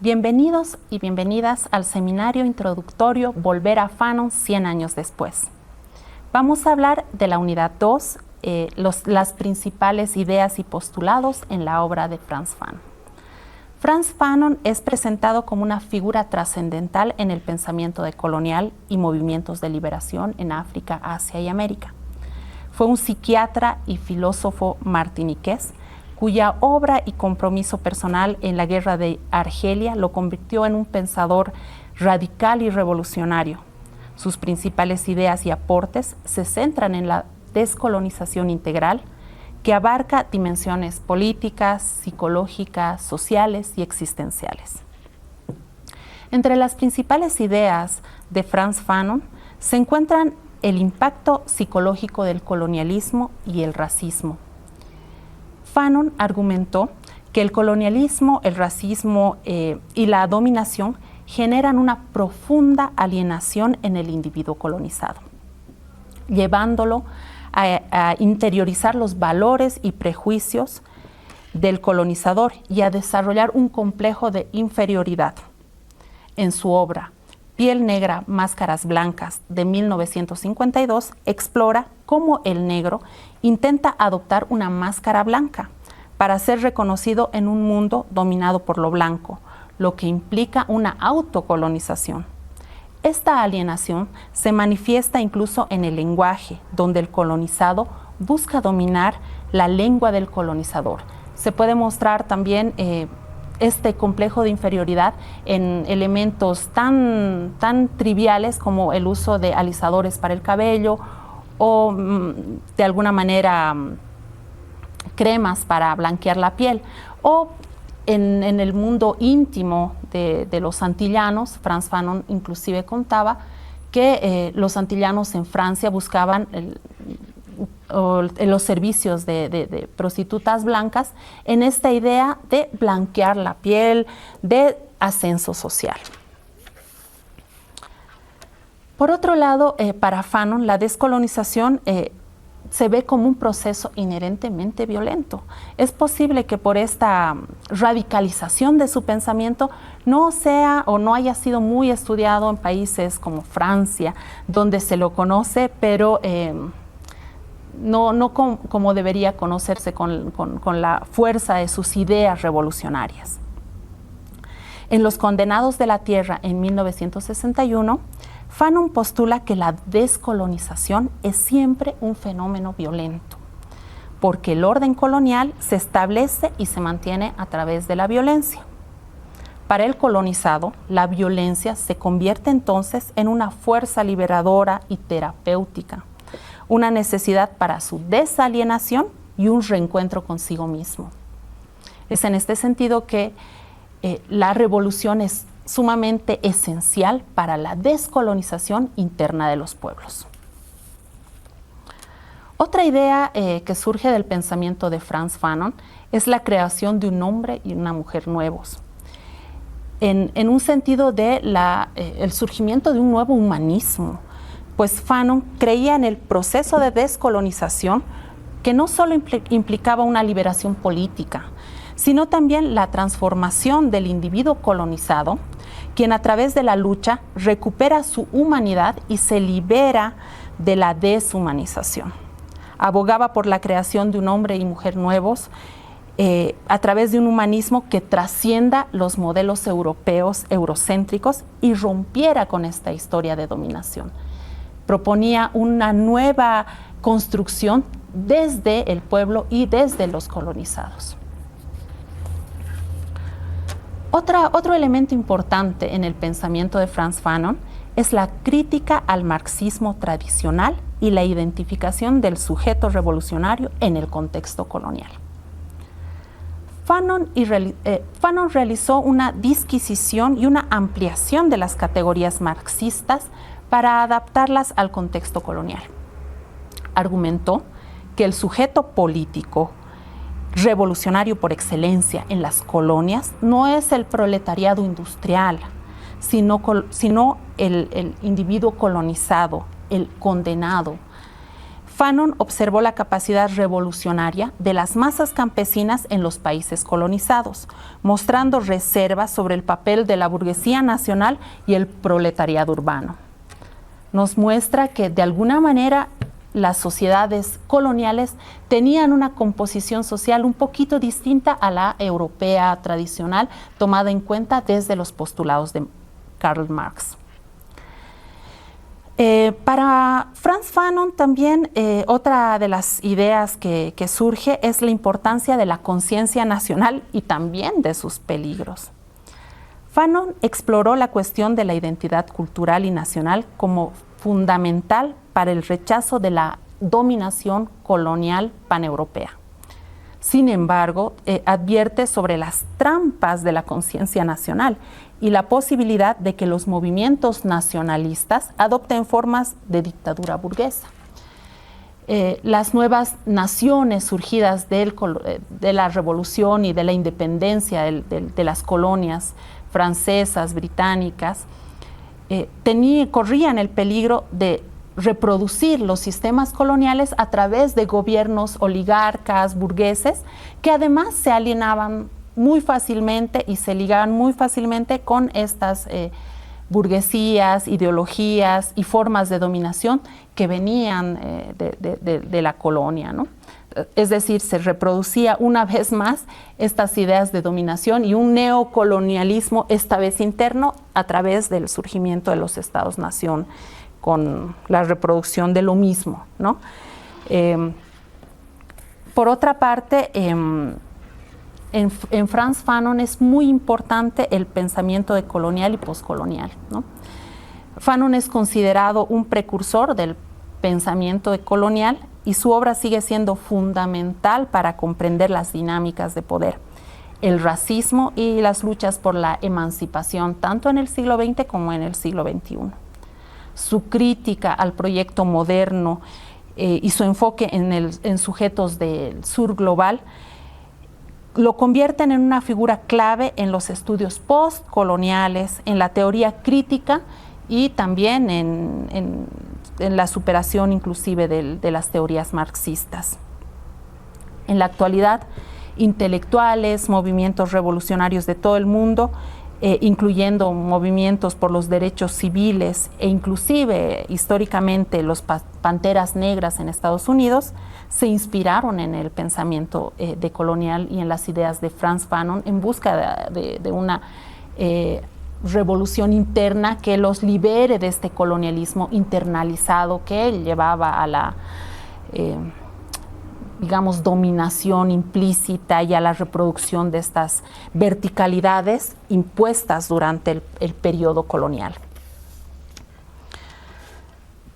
Bienvenidos y bienvenidas al seminario introductorio Volver a Fanon 100 años después. Vamos a hablar de la unidad 2, las principales ideas y postulados en la obra de Frantz Fanon. Frantz Fanon es presentado como una figura trascendental en el pensamiento decolonial y movimientos de liberación en África, Asia y América. Fue un psiquiatra y filósofo martiniqués cuya obra y compromiso personal en la guerra de Argelia lo convirtió en un pensador radical y revolucionario. Sus principales ideas y aportes se centran en la descolonización integral, que abarca dimensiones políticas, psicológicas, sociales y existenciales. Entre las principales ideas de Frantz Fanon se encuentran el impacto psicológico del colonialismo y el racismo. Fanon argumentó que el colonialismo, el racismo y la dominación generan una profunda alienación en el individuo colonizado, llevándolo a interiorizar los valores y prejuicios del colonizador y a desarrollar un complejo de inferioridad. En su obra Piel Negra, Máscaras Blancas, de 1952, explora cómo el negro intenta adoptar una máscara blanca para ser reconocido en un mundo dominado por lo blanco, lo que implica una autocolonización. Esta alienación se manifiesta incluso en el lenguaje, donde el colonizado busca dominar la lengua del colonizador. Se puede mostrar también este complejo de inferioridad en elementos tan triviales como el uso de alisadores para el cabello o de alguna manera cremas para blanquear la piel, o en el mundo íntimo de los antillanos. Frantz Fanon inclusive contaba que los antillanos en Francia buscaban los servicios de prostitutas blancas en esta idea de blanquear la piel, de ascenso social. Por otro lado, para Fanon, la descolonización se ve como un proceso inherentemente violento. Es posible que por esta radicalización de su pensamiento no sea o no haya sido muy estudiado en países como Francia, donde se lo conoce, pero no como debería conocerse con la fuerza de sus ideas revolucionarias. En Los Condenados de la Tierra, en 1961, Fanon postula que la descolonización es siempre un fenómeno violento, porque el orden colonial se establece y se mantiene a través de la violencia. Para el colonizado, la violencia se convierte entonces en una fuerza liberadora y terapéutica, una necesidad para su desalienación y un reencuentro consigo mismo. Es en este sentido que la revolución es sumamente esencial para la descolonización interna de los pueblos. Otra idea que surge del pensamiento de Frantz Fanon es la creación de un hombre y una mujer nuevos, en un sentido de el surgimiento de un nuevo humanismo, pues Fanon creía en el proceso de descolonización que no solo implicaba una liberación política, sino también la transformación del individuo colonizado, quien a través de la lucha recupera su humanidad y se libera de la deshumanización. Abogaba por la creación de un hombre y mujer nuevos a través de un humanismo que trascienda los modelos europeos, eurocéntricos, y rompiera con esta historia de dominación. Proponía una nueva construcción desde el pueblo y desde los colonizados. Otro elemento importante en el pensamiento de Frantz Fanon es la crítica al marxismo tradicional y la identificación del sujeto revolucionario en el contexto colonial. Fanon realizó una disquisición y una ampliación de las categorías marxistas para adaptarlas al contexto colonial. Argumentó que el sujeto político revolucionario por excelencia en las colonias no es el proletariado industrial, sino el individuo colonizado, el condenado. Fanon observó la capacidad revolucionaria de las masas campesinas en los países colonizados, mostrando reservas sobre el papel de la burguesía nacional y el proletariado urbano. Nos muestra que de alguna manera las sociedades coloniales tenían una composición social un poquito distinta a la europea tradicional, tomada en cuenta desde los postulados de Karl Marx. Para Frantz Fanon también otra de las ideas que surge es la importancia de la conciencia nacional y también de sus peligros. Fanon exploró la cuestión de la identidad cultural y nacional como fundamental para el rechazo de la dominación colonial paneuropea. Sin embargo, advierte sobre las trampas de la conciencia nacional y la posibilidad de que los movimientos nacionalistas adopten formas de dictadura burguesa. Las nuevas naciones surgidas de la revolución y de la independencia de las colonias francesas, británicas, corrían el peligro de reproducir los sistemas coloniales a través de gobiernos oligarcas, burgueses, que además se alienaban muy fácilmente y se ligaban muy fácilmente con estas burguesías, ideologías y formas de dominación que venían de la colonia, ¿no? Es decir, se reproducía una vez más estas ideas de dominación y un neocolonialismo, esta vez interno, a través del surgimiento de los estados-nación, con la reproducción de lo mismo, ¿no? Por otra parte, en Frantz Fanon es muy importante el pensamiento decolonial y poscolonial, ¿no? Fanon es considerado un precursor del pensamiento decolonial y su obra sigue siendo fundamental para comprender las dinámicas de poder, el racismo y las luchas por la emancipación, tanto en el siglo XX como en el siglo XXI. Su crítica al proyecto moderno y su enfoque en sujetos del sur global lo convierten en una figura clave en los estudios postcoloniales, en la teoría crítica y también en la superación inclusive de las teorías marxistas. En la actualidad, intelectuales, movimientos revolucionarios de todo el mundo, incluyendo movimientos por los derechos civiles e inclusive históricamente los panteras negras en Estados Unidos, se inspiraron en el pensamiento decolonial y en las ideas de Frantz Fanon en busca de una revolución interna que los libere de este colonialismo internalizado que él llevaba a la digamos, dominación implícita y a la reproducción de estas verticalidades impuestas durante el periodo colonial.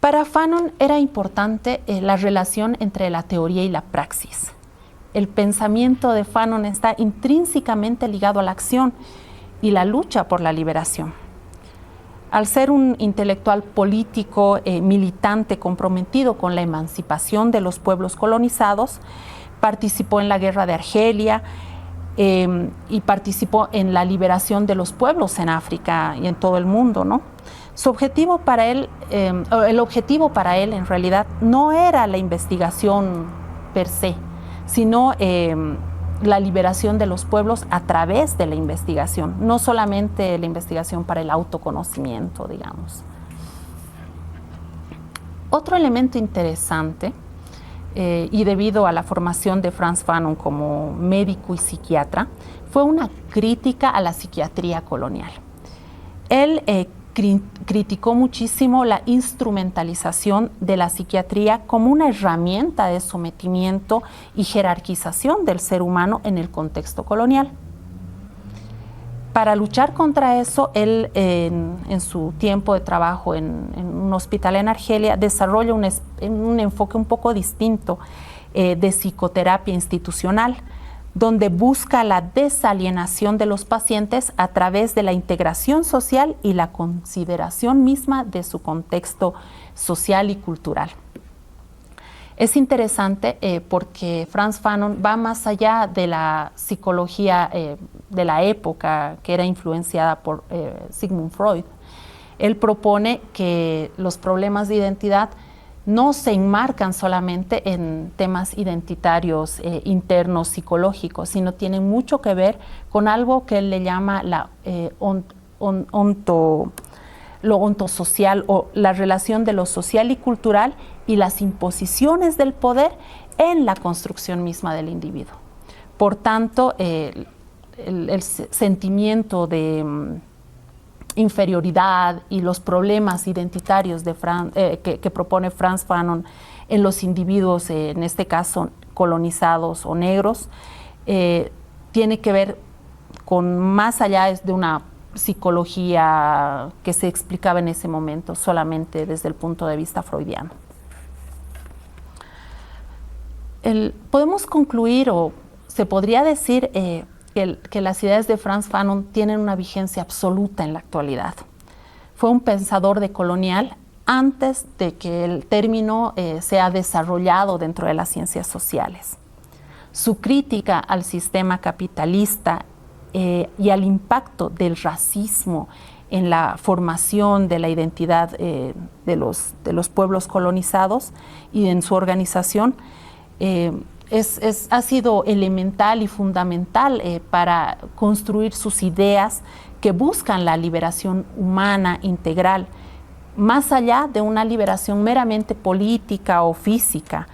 Para Fanon era importante la relación entre la teoría y la praxis. El pensamiento de Fanon está intrínsecamente ligado a la acción y la lucha por la liberación. Al ser un intelectual político, militante, comprometido con la emancipación de los pueblos colonizados, participó en la guerra de Argelia y participó en la liberación de los pueblos en África y en todo el mundo, ¿no? Su objetivo para él, el objetivo para él en realidad no era la investigación per se, sino la liberación de los pueblos a través de la investigación, no solamente la investigación para el autoconocimiento, digamos. Otro elemento interesante, y debido a la formación de Frantz Fanon como médico y psiquiatra, fue una crítica a la psiquiatría colonial. Él criticó muchísimo la instrumentalización de la psiquiatría como una herramienta de sometimiento y jerarquización del ser humano en el contexto colonial. Para luchar contra eso, él en su tiempo de trabajo en un hospital en Argelia desarrolla un enfoque un poco distinto de psicoterapia institucional, donde busca la desalienación de los pacientes a través de la integración social y la consideración misma de su contexto social y cultural. Es interesante porque Frantz Fanon va más allá de la psicología de la época que era influenciada por Sigmund Freud. Él propone que los problemas de identidad no se enmarcan solamente en temas identitarios internos psicológicos, sino tienen mucho que ver con algo que él le llama lo ontosocial, o la relación de lo social y cultural y las imposiciones del poder en la construcción misma del individuo. Por tanto, el sentimiento de inferioridad y los problemas identitarios que propone Frantz Fanon en los individuos, en este caso colonizados o negros, tiene que ver con más allá de una psicología que se explicaba en ese momento solamente desde el punto de vista freudiano. Podemos concluir, o se podría decir, que las ideas de Frantz Fanon tienen una vigencia absoluta en la actualidad. Fue un pensador decolonial antes de que el término sea desarrollado dentro de las ciencias sociales. Su crítica al sistema capitalista y al impacto del racismo en la formación de la identidad de los pueblos colonizados y en su organización ha sido elemental y fundamental para construir sus ideas que buscan la liberación humana integral, más allá de una liberación meramente política o física,